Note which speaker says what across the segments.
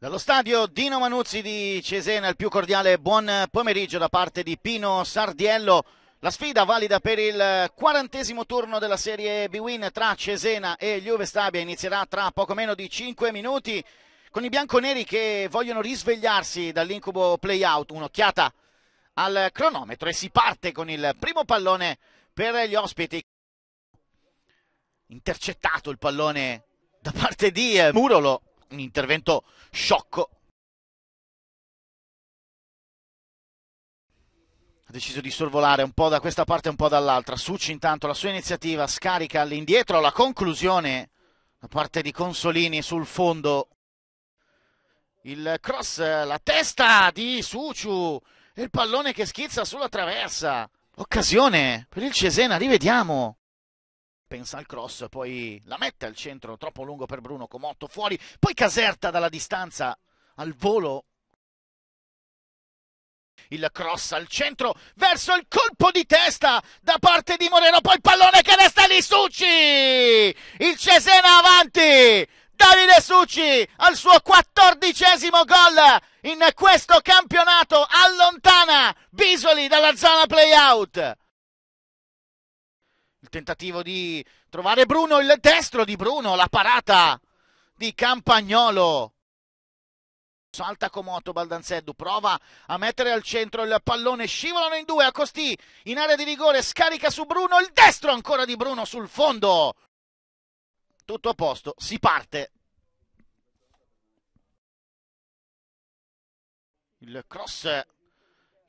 Speaker 1: Dallo stadio Dino Manuzzi di Cesena il più cordiale buon pomeriggio da parte di Pino Sardiello. La sfida valida per il 40° turno della Serie B-Win tra Cesena e Juve Stabia inizierà tra poco meno di 5 minuti con i bianconeri che vogliono risvegliarsi dall'incubo play-out. Un'occhiata al cronometro e si parte con il primo pallone per gli ospiti. Intercettato il pallone da parte di Murolo, un intervento sciocco. Ha deciso di sorvolare un po' da questa parte e un po' dall'altra. Succi intanto la sua iniziativa scarica all'indietro, la conclusione da parte di Consolini sul fondo. Il cross, la testa di Suciu e il pallone che schizza sulla traversa. Occasione per il Cesena, rivediamo. Pensa al cross, poi la mette al centro, troppo lungo per Bruno, Comotto fuori, poi Caserta dalla distanza al volo. Il cross al centro verso il colpo di testa da parte di Moreno, poi il pallone che resta lì, Succi! Il Cesena avanti! Davide Succi al suo 14° gol in questo campionato, allontana Bisoli dalla zona play-out. Il tentativo di trovare Bruno, il destro di Bruno, la parata di Campagnolo. Salta Comotto, Baldanzeddu prova a mettere al centro il pallone, scivolano in due, Acostì in area di rigore, scarica su Bruno, il destro ancora di Bruno sul fondo. Tutto a posto, si parte. Il cross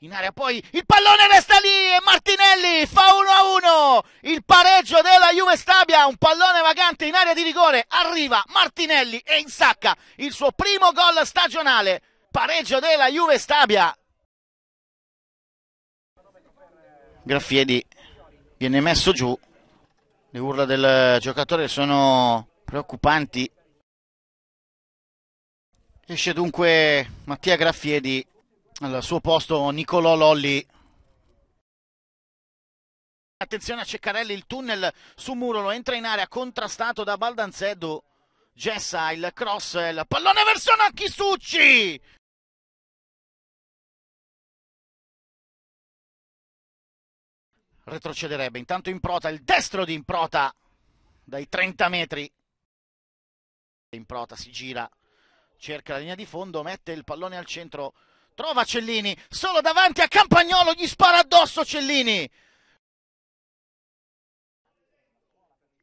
Speaker 1: in area, poi il pallone resta lì e Martinelli fa 1-1, il pareggio della Juve Stabia, un pallone vagante in area di rigore, arriva Martinelli e insacca il suo primo gol stagionale, pareggio della Juve Stabia. Graffiedi viene messo giù, le urla del giocatore sono preoccupanti. Esce dunque Mattia Graffiedi, al suo posto Nicolò Lolli. Attenzione a Ceccarelli, il tunnel su Murolo, entra in area contrastato da Baldanzeddu. Gessa il cross, il pallone verso Nocchi, Succi! Retrocederebbe, intanto Improta, il destro di Improta dai 30 metri. Improta si gira, cerca la linea di fondo, mette il pallone al centro, trova Cellini, solo davanti a Campagnolo, gli spara addosso Cellini.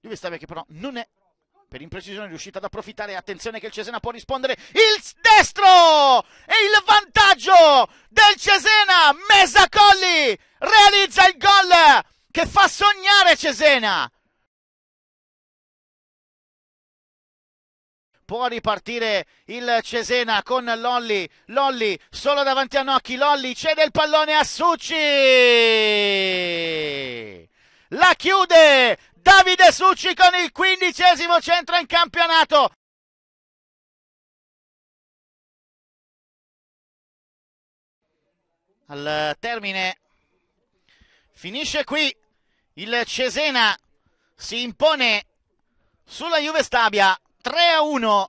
Speaker 1: Juve Stabia che però non è per imprecisione riuscita ad approfittare. Attenzione che il Cesena può rispondere, il destro e il vantaggio del Cesena. Mesa Colli realizza il gol che fa sognare Cesena. Può ripartire il Cesena con Lolli, Lolli solo davanti a Nocchi, Lolli cede il pallone a Succi, la chiude Davide Succi con il 15° centro in campionato. Al termine finisce qui, il Cesena si impone sulla Juve Stabia 3-1.